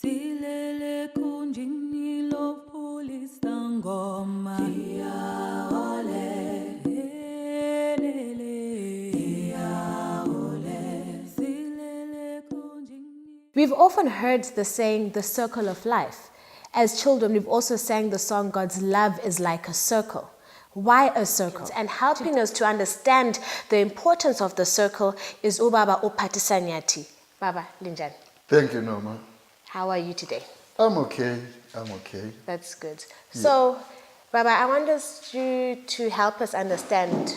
Silele kunjini lo polista ngoma. Ia ole, elele. Ia ole, silele kunjini. We've often heard the saying, the circle of life. As children, we've also sang the song, God's love is like a circle. Why a circle? And helping us to understand the importance of the circle is Ubaba Pathisa Nyathi. Baba, Linjan. Thank you, Norma. How are you today? I'm okay. I'm okay. That's good. Yeah. So, Baba, I want you to help us understand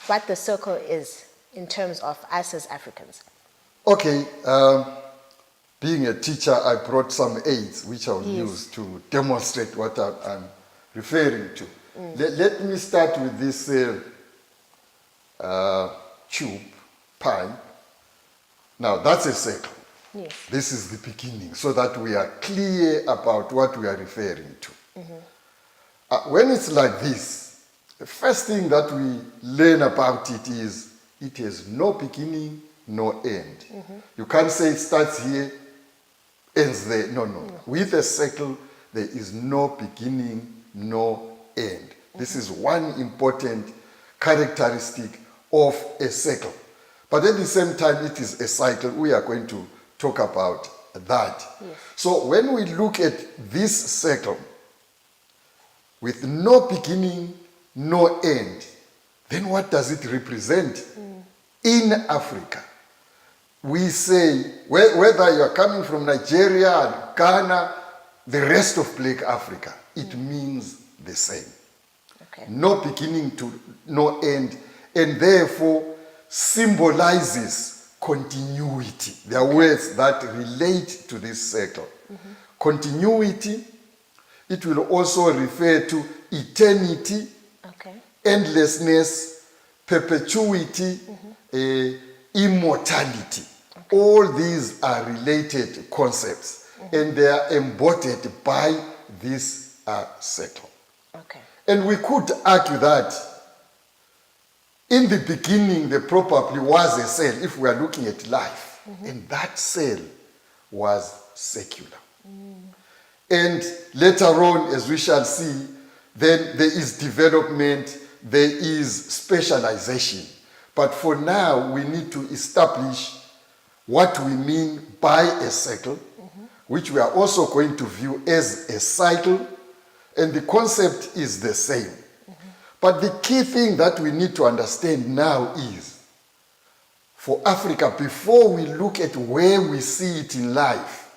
what the circle is in terms of us as Africans. Okay. Being a teacher, I brought some aids which I will use to demonstrate what I'm referring to. Let me start with this tube, pipe. Now, that's a circle. Yes. This is the beginning, so that we are clear about what we are referring to. When it's like this, the first thing that we learn about it is it has no beginning, no end. You can't say it starts here, ends there. No. With a circle, there is no beginning, no end. This is one important characteristic of a circle. But at the same time, it is a cycle. We are going to talk about that. Yes. So when we look at this circle with no beginning, no end, then what does it represent? In Africa, we say, whether you are coming from Nigeria, Ghana, the rest of Black Africa, it means the same. Okay. No beginning to no end, and therefore symbolizes continuity. There are words that relate to this circle. Continuity, it will also refer to eternity, endlessness, perpetuity, immortality. All these are related concepts, and they are embodied by this circle. Okay. And we could argue that in the beginning, there probably was a cell, if we are looking at life, and that cell was secular. And later on, as we shall see, then there is development, there is specialization. But for now, we need to establish what we mean by a circle, which we are also going to view as a cycle, and the concept is the same. But the key thing that we need to understand now is, for Africa, before we look at where we see it in life,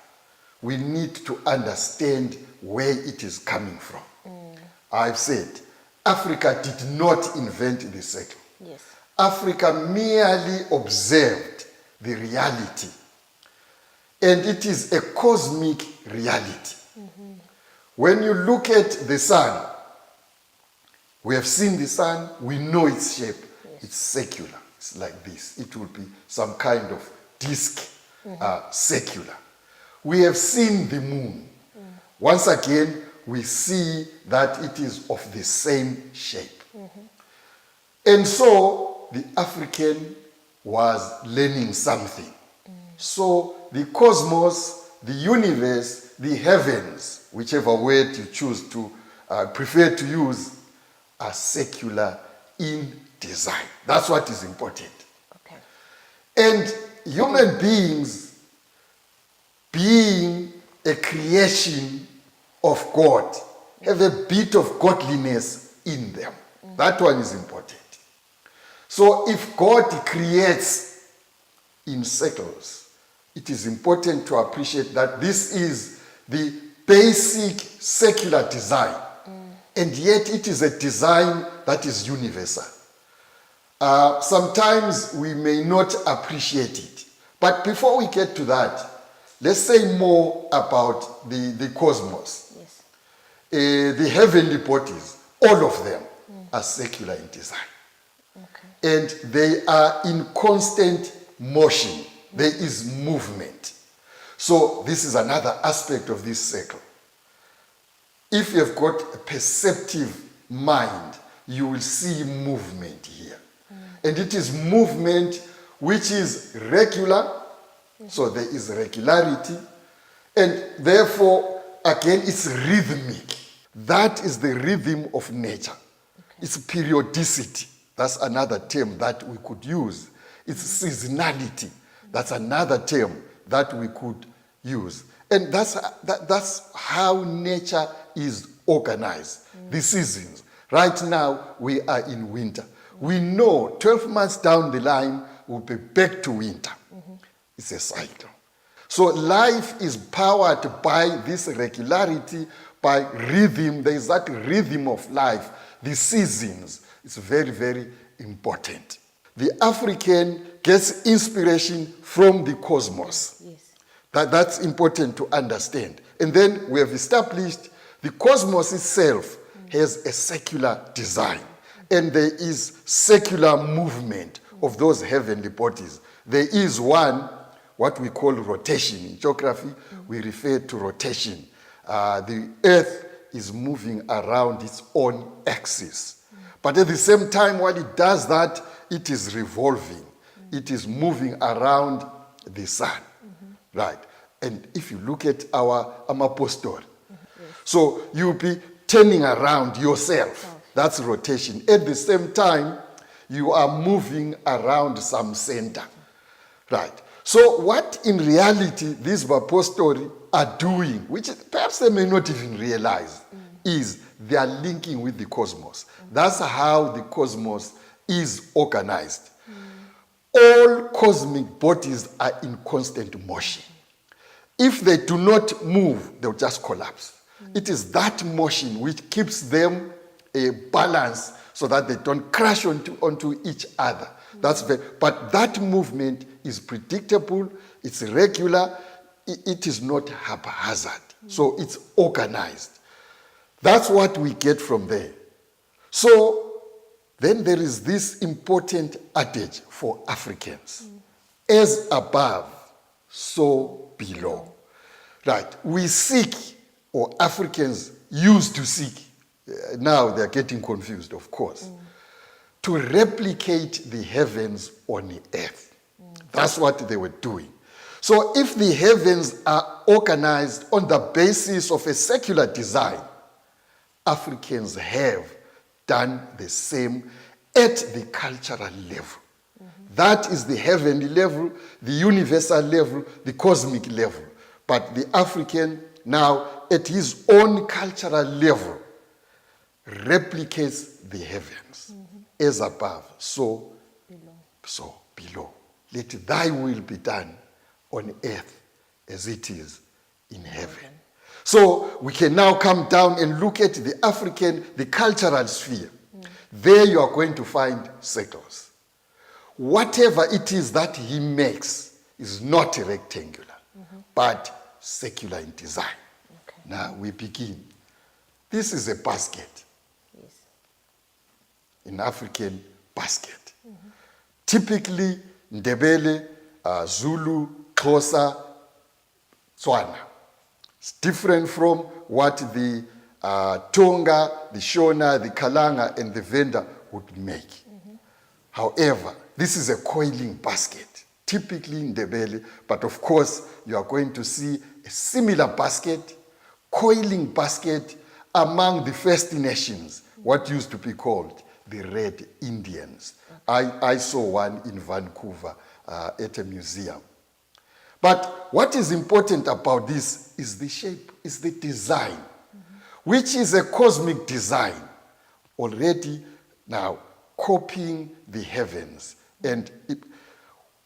we need to understand where it is coming from. I've said, Africa did not invent the circle. Yes. Africa merely observed the reality. And it is a cosmic reality. When you look at the sun, we have seen the sun, we know its shape. Yes. It's circular. It's like this. It will be some kind of disk, circular. We have seen the moon. Once again, we see that it is of the same shape. And so, the African was learning something. So, the cosmos, the universe, the heavens, whichever word you choose to prefer to use, are secular in design. That's what is important. Okay. And human beings, being a creation of God, have a bit of godliness in them. That one is important. So if God creates in circles, it is important to appreciate that this is the basic secular design. And yet it is a design that is universal. Sometimes we may not appreciate it. But before we get to that, let's say more about the cosmos. Yes. The heavenly bodies, all of them are secular in design. Okay. And they are in constant motion. There is movement. So this is another aspect of this circle. If you've got a perceptive mind, you will see movement here. And it is movement which is regular, so there is regularity, And therefore, again, it's rhythmic. That is the rhythm of nature. It's periodicity. That's another term that we could use. It's seasonality. That's another term that we could use. And that's how nature is organized. The seasons. Right now, we are in winter. We know 12 months down the line, we'll be back to winter. It's a cycle. So life is powered by this regularity, by rhythm. There is that rhythm of life, the seasons. It's very, very important. The African gets inspiration from the cosmos. Yes. That's important to understand. And then we have established the cosmos itself has a secular design. And there is secular movement of those heavenly bodies. There is one, what we call rotation. In geography, we refer to rotation. The Earth is moving around its own axis. But at the same time, while it does that, it is revolving. It is moving around the sun. Right. And if you look at our apostol, so you'll be turning around yourself. That's rotation. At the same time, you are moving around some center. Right. So what in reality these apostles are doing, which perhaps they may not even realize, is they are linking with the cosmos. That's how the cosmos is organized. All cosmic bodies are in constant motion. If they do not move, they'll just collapse. It is that motion which keeps them a balance so that they don't crash onto each other. But that movement is predictable, it's regular, it is not haphazard. So it's organized. That's what we get from there. So then there is this important adage for Africans. As above, so below. Right. We seek, or Africans used to seek, now they're getting confused, of course, to replicate the heavens on the earth. That's what they were doing. So if the heavens are organized on the basis of a secular design, Africans have done the same at the cultural level. That is the heavenly level, the universal level, the cosmic level. But the African now, at his own cultural level, replicates the heavens. As above, so below. Let thy will be done on earth as it is in heaven. So we can now come down and look at the African, the cultural sphere. There you are going to find circles. Whatever it is that he makes is not rectangular, but secular in design. Okay. Now we begin. This is a basket. Yes. An African basket. Typically, Ndebele, Zulu, Xhosa, Tswana. It's different from what the Tonga, the Shona, the Kalanga, and the Venda would make. However, this is a coiling basket, typically in Ndebele, but of course, you are going to see a similar basket, coiling basket among the First Nations, what used to be called the Red Indians. I saw one in Vancouver at a museum. But what is important about this is the shape, is the design, which is a cosmic design, already now copying the heavens.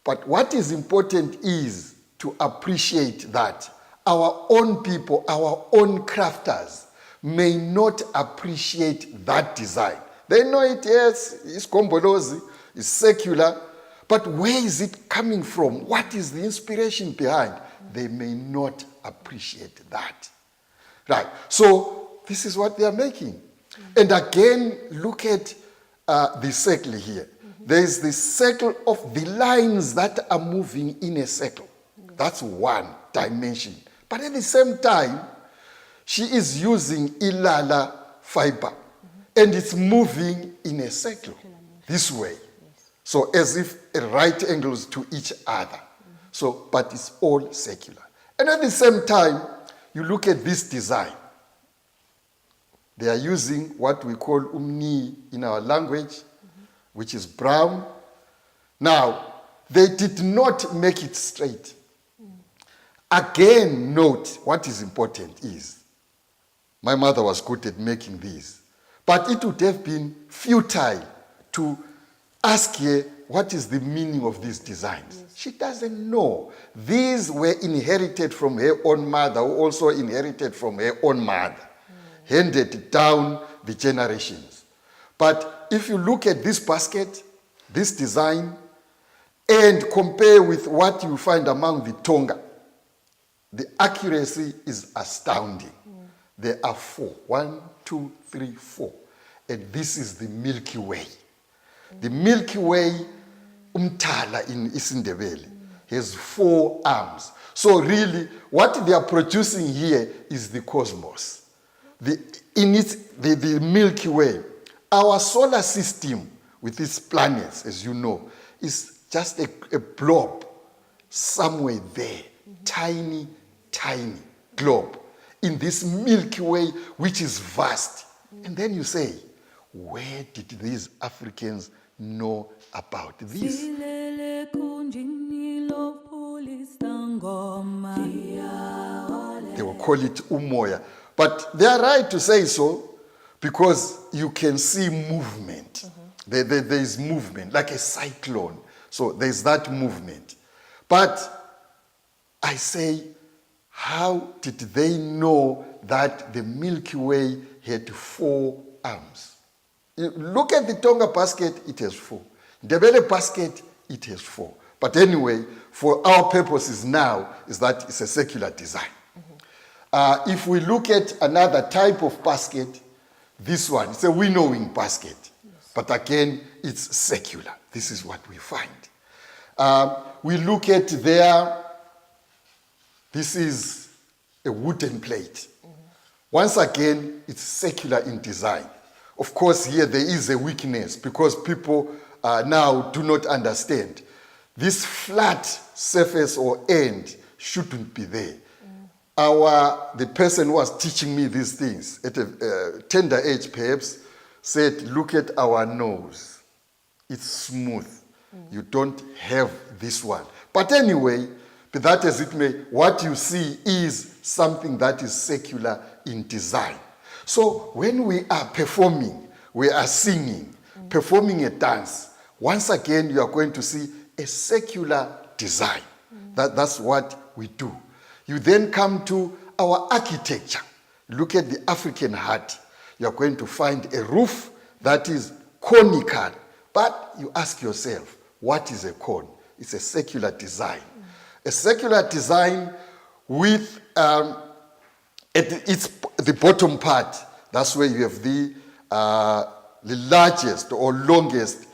But what is important is to appreciate that our own people, our own crafters, may not appreciate that design. They know it, yes, it's Kombolozi, it's secular, but where is it coming from? What is the inspiration behind? They may not appreciate that. Right, so this is what they are making. And again, look at the circle here. There is the circle of the lines that are moving in a circle. That's one dimension. But at the same time, she is using Ilala fiber. And it's moving in a circle, this way. So as if at right angles to each other. So, but it's all secular. And at the same time, you look at this design. They are using what we call umni in our language, which is brown. Now, they did not make it straight. Again, note what is important is, my mother was good at making these, but it would have been futile to ask her what is the meaning of these designs. Yes. She doesn't know. These were inherited from her own mother, who also inherited from her own mother, handed down the generations. But if you look at this basket, this design, and compare with what you find among the Tonga, the accuracy is astounding. There are 4. 1, 2, 3, 4. And this is the Milky Way. The Milky Way, Umtala in Isindebele, has 4 arms. So really, what they are producing here is the cosmos. The Milky Way. Our solar system with its planets, as you know, is just a blob somewhere there. Tiny, tiny globe in this Milky Way, which is vast. And then you say, where did these Africans know about this? They will call it umoya. But they are right to say so because you can see movement. There is movement, like a cyclone. So there's that movement. But I say, how did they know that the Milky Way had 4 arms? You look at the Tonga basket, it has 4. The Ndebele basket, it has 4. But anyway, for our purposes now, is that it's a secular design. If we look at another type of basket, this one, it's a winnowing basket. Yes. But again, it's secular. This is what we find. We look at there, this is a wooden plate. Once again, it's secular in design. Of course, here there is a weakness because people now do not understand. This flat surface or end shouldn't be there. The person who was teaching me these things at a tender age perhaps said, look at our nose. It's smooth. You don't have this one. But anyway, be that as it may, what you see is something that is secular in design. So when we are performing, we are singing, performing a dance, once again you are going to see a secular design. That's what we do. You then come to our architecture. Look at the African hut. You are going to find a roof that is conical. But you ask yourself, what is a cone? It's a secular design. A secular design with the bottom part. That's where you have the largest or longest,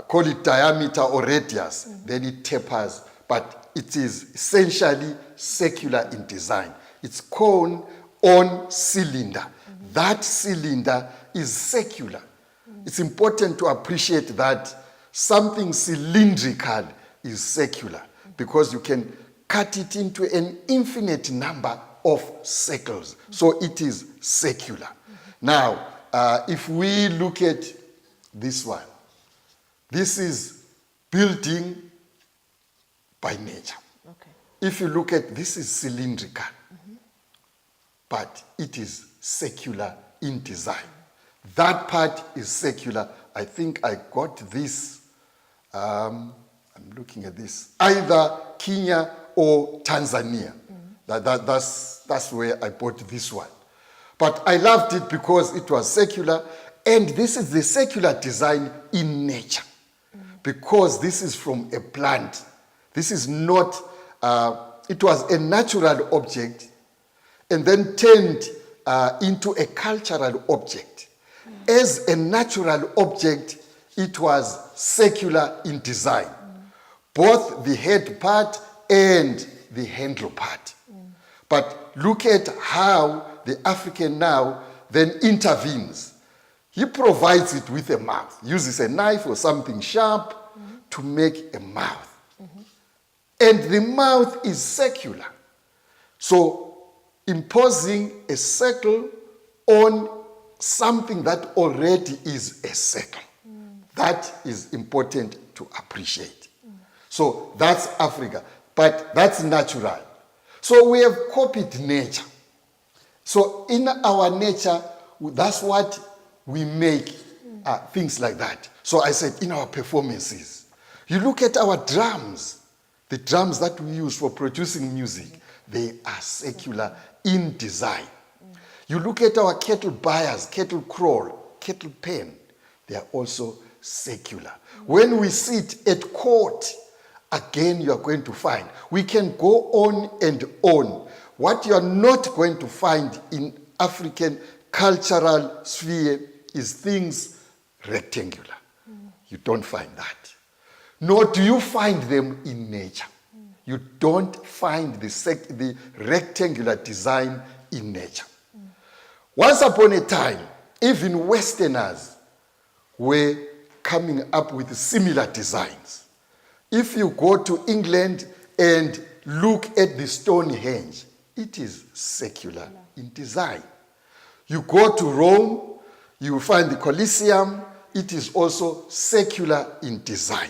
call it diameter or radius. Then it tapers, but it is essentially secular in design. It's cone on cylinder. That cylinder is secular. It's important to appreciate that something cylindrical is secular because you can cut it into an infinite number of circles. So it is secular. Now, if we look at this one, this is building by nature. Okay. If you look at this is cylindrical, but it is secular in design. That part is secular. I think I got this, I'm looking at this, either Kenya or Tanzania. That's where I bought this one. But I loved it because it was secular, and this is the secular design in nature. Because this is from a plant. This is not, it was a natural object and then turned into a cultural object. As a natural object, it was secular in design. Both the head part and the handle part. But look at how the African now then intervenes. He provides it with a mouth, uses a knife or something sharp to make a mouth. And the mouth is secular. So imposing a circle on something that already is a circle. That is important to appreciate. So that's Africa, but that's natural. So we have copied nature. So in our nature, that's what we make things like that. So I said in our performances, you look at our drums, the drums that we use for producing music, they are secular in design. You look at our kettle buyers, kettle crawl, kettle pen, they are also secular. When we sit at court, again you are going to find, we can go on and on. What you are not going to find in African cultural sphere is things rectangular. You don't find that. Nor do you find them in nature. You don't find the rectangular design in nature. Once upon a time, even Westerners were coming up with similar designs. If you go to England and look at the Stonehenge, it is secular in design. You go to Rome, you find the Colosseum, it is also secular in design.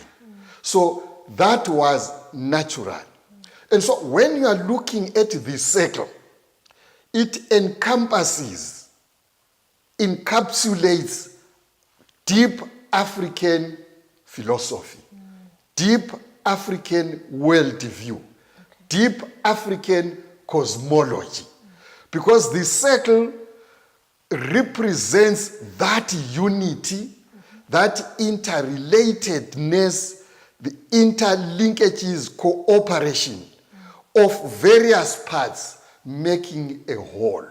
So that was natural. And so when you are looking at the circle, it encompasses, encapsulates deep African philosophy, deep African worldview, deep African cosmology. Because the circle represents that unity, that interrelatedness, the interlinkages, cooperation of various parts making a whole.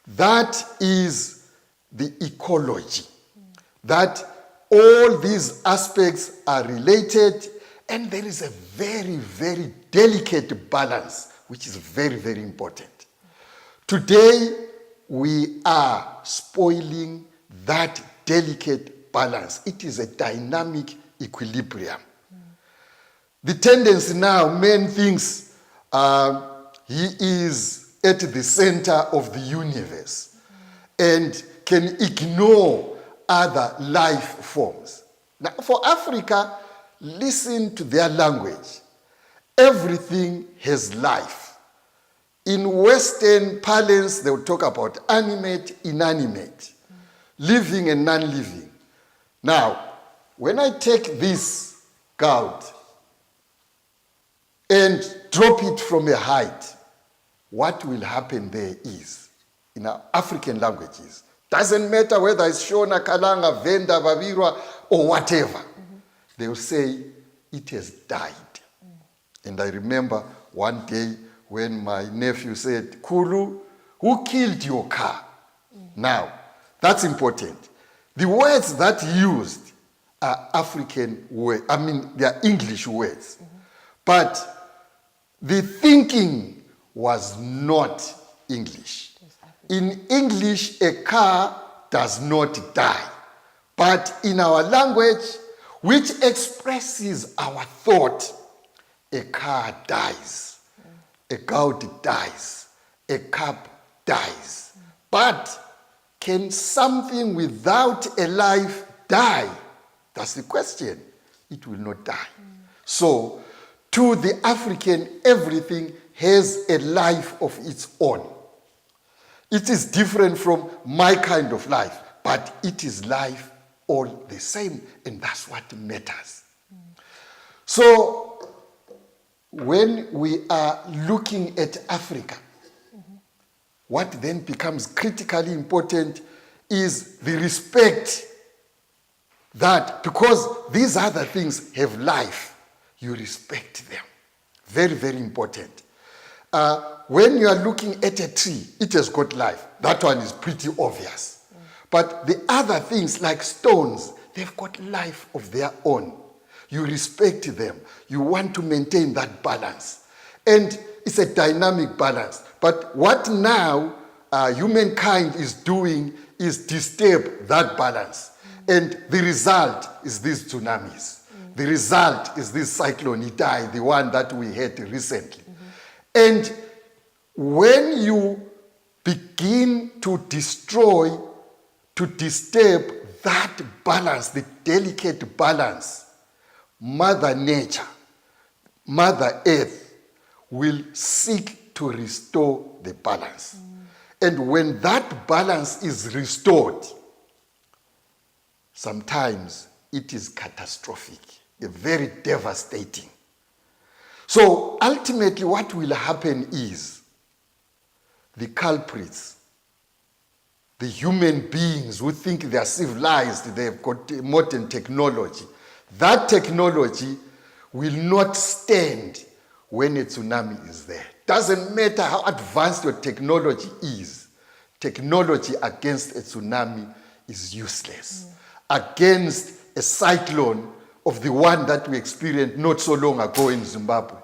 That is the ecology. That all these aspects are related, and there is a very, very delicate balance, which is very, very important. Today, we are spoiling that delicate balance. It is a dynamic equilibrium. The tendency now, man thinks he is at the center of the universe and can ignore other life forms. Now, for Africa, listen to their language. Everything has life. In Western parlance, they will talk about animate, inanimate, living and non-living. Now, when I take this gourd and drop it from a height, what will happen there is, in our African languages, doesn't matter whether it's Shona, Kalanga, Venda, Vavirwa, or whatever, they will say, it has died. And I remember one day when my nephew said, Kulu, who killed your car? Now, that's important. The words that he used are African words. I mean, they are English words. But the thinking was not English. In English, a car does not die. But in our language, which expresses our thought, a car dies, a goat dies, a cup dies. But can something without a life die? That's the question. It will not die. So, to the African, everything has a life of its own. It is different from my kind of life, but it is life all the same, and that's what matters. So, when we are looking at Africa, what then becomes critically important is the respect that, because these other things have life, you respect them. Very, very important. When you are looking at a tree, it has got life. That one is pretty obvious. But the other things like stones, they've got life of their own. You respect them. You want to maintain that balance. And it's a dynamic balance. But what now humankind is doing is disturb that balance. And the result is these tsunamis. The result is this cyclone Nyathi, the one that we had recently. And when you begin to destroy, to disturb that balance, the delicate balance, Mother Nature, Mother Earth will seek to restore the balance. And when that balance is restored, sometimes it is catastrophic, very devastating. So ultimately what will happen is the culprits, the human beings who think they are civilized, they have got modern technology, that technology will not stand when a tsunami is there. Doesn't matter how advanced your technology is, technology against a tsunami is useless. Against a cyclone of the one that we experienced not so long ago in Zimbabwe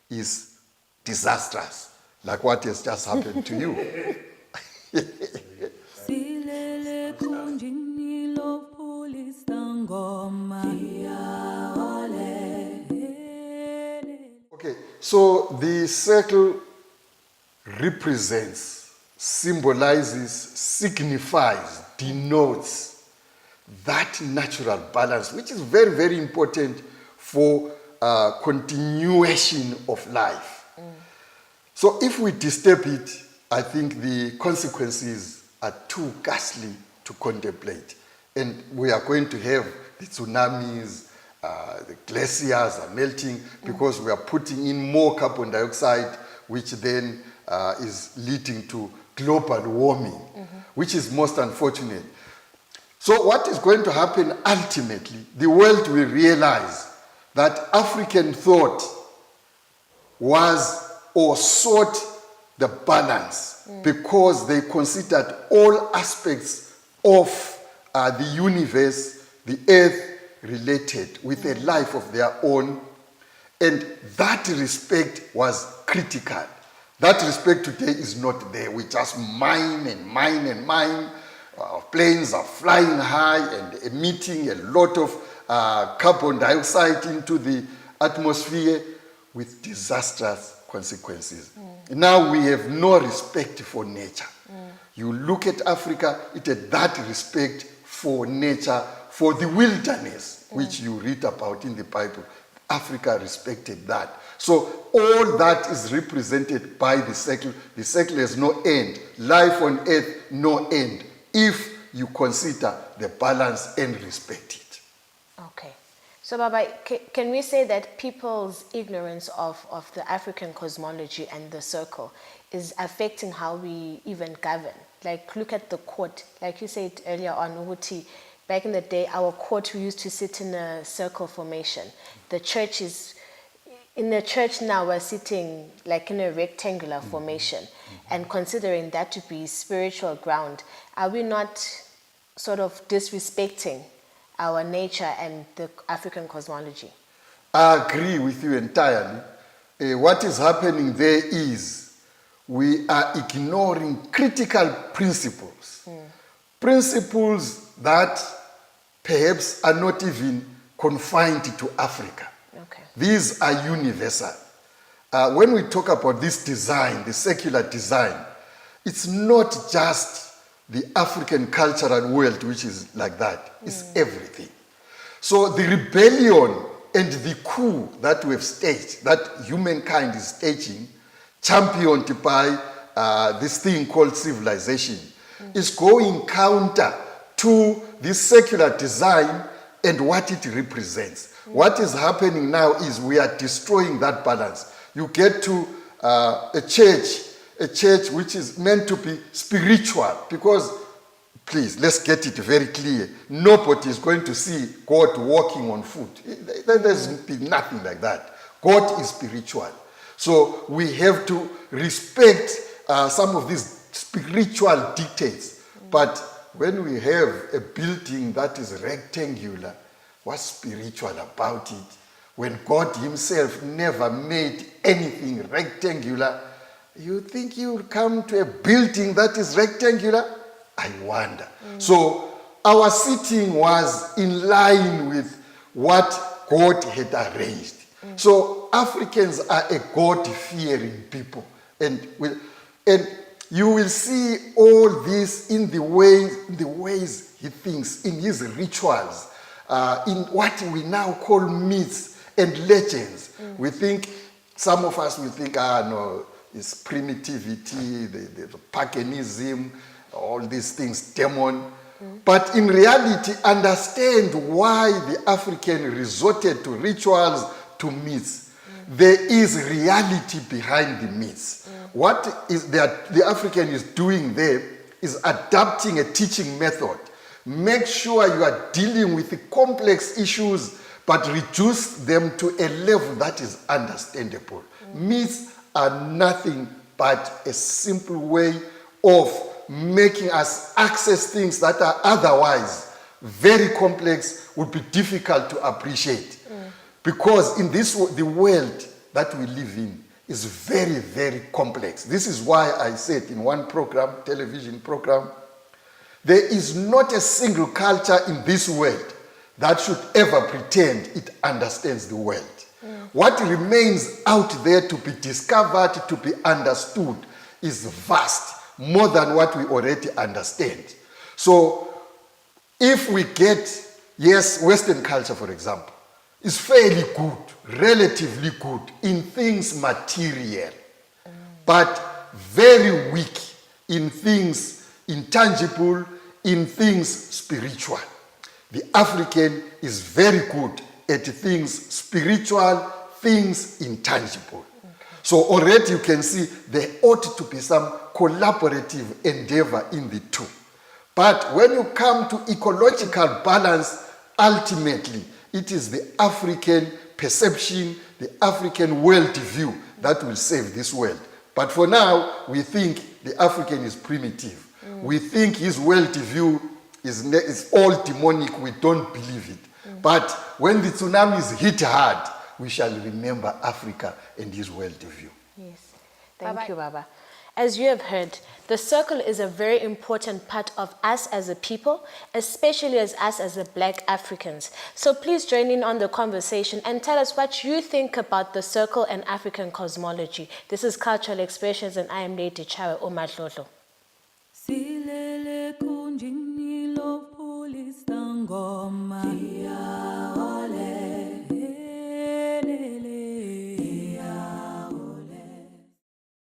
is disastrous, like what has just happened to you. Silele kunjini lopulisa ngoma. Okay, so the circle represents, symbolizes, signifies, denotes that natural balance, which is very, very important for continuation of life. So if we disturb it, I think the consequences are too ghastly to contemplate. And we are going to have the tsunamis, the glaciers are melting because we are putting in more carbon dioxide, which then is leading to global warming, which is most unfortunate. So what is going to happen ultimately, the world will realize that African thought was or sought the balance because they considered all aspects of the universe, the earth, related with a life of their own, and that respect was critical. That respect today is not there. We just mine and mine and mine. Our planes are flying high and emitting a lot of carbon dioxide into the atmosphere with disastrous consequences. Now we have no respect for nature. You look at Africa, it had that respect for nature, for the wilderness, which you read about in the Bible. Africa respected that. So all that is represented by the circle. The circle has no end. Life on earth, no end, if you consider the balance and respect it. Okay. So, Baba, can we say that people's ignorance of the African cosmology and the circle is affecting how we even govern? Like, look at the court. Like you said earlier on, Uguti, back in the day, our court, we used to sit in a circle formation. The church is, in the church now, we're sitting like in a rectangular formation. And considering that to be spiritual ground, are we not sort of disrespecting our nature and the African cosmology? I agree with you entirely. What is happening there is we are ignoring critical principles. Principles that perhaps are not even confined to Africa. Okay. These are universal. When we talk about this design, the secular design, it's not just the African cultural world which is like that. It's everything. So the rebellion and the coup that we have staged, that humankind is staging, championed by this thing called civilization, is going counter to this secular design and what it represents. What is happening now is we are destroying that balance. You get to a church which is meant to be spiritual, because, please, let's get it very clear, nobody is going to see God walking on foot. There's been nothing like that. God is spiritual. So we have to respect some of these spiritual dictates. But when we have a building that is rectangular, what's spiritual about it? When God himself never made anything rectangular, you think you'll come to a building that is rectangular? I wonder. So our sitting was in line with what God had arranged. So Africans are a God-fearing people. And you will see all this in the ways he thinks, in his rituals, in what we now call myths and legends. We think, some of us will think, no, it's primitivity, the paganism, all these things, demon. But in reality, understand why the African resorted to rituals, to myths. There is reality behind the myths. What is the African is doing there is adapting a teaching method. Make sure you are dealing with the complex issues, but reduce them to a level that is understandable. Myths are nothing but a simple way of making us access things that are otherwise very complex, would be difficult to appreciate. Because in the world that we live in is very, very complex. This is why I said in one program, television program, there is not a single culture in this world that should ever pretend it understands the world. What remains out there to be discovered, to be understood, is vast, more than what we already understand. So if we get, yes, Western culture, for example, is fairly good, relatively good in things material, but very weak in things intangible, in things spiritual. The African is very good at things spiritual, things intangible. So already you can see there ought to be some collaborative endeavor in the two. But when you come to ecological balance, ultimately, it is the African perception, the African worldview that will save this world. But for now, we think the African is primitive. We think his worldview is all demonic. We don't believe it. But when the tsunamis hit hard, we shall remember Africa and his worldview. Yes. Thank you, Baba. As you have heard, the circle is a very important part of us as a people, especially as us as the Black Africans. So please join in on the conversation and tell us what you think about the circle and African cosmology. This is Cultural Expressions and I am Lady Chawe Omadlodlo.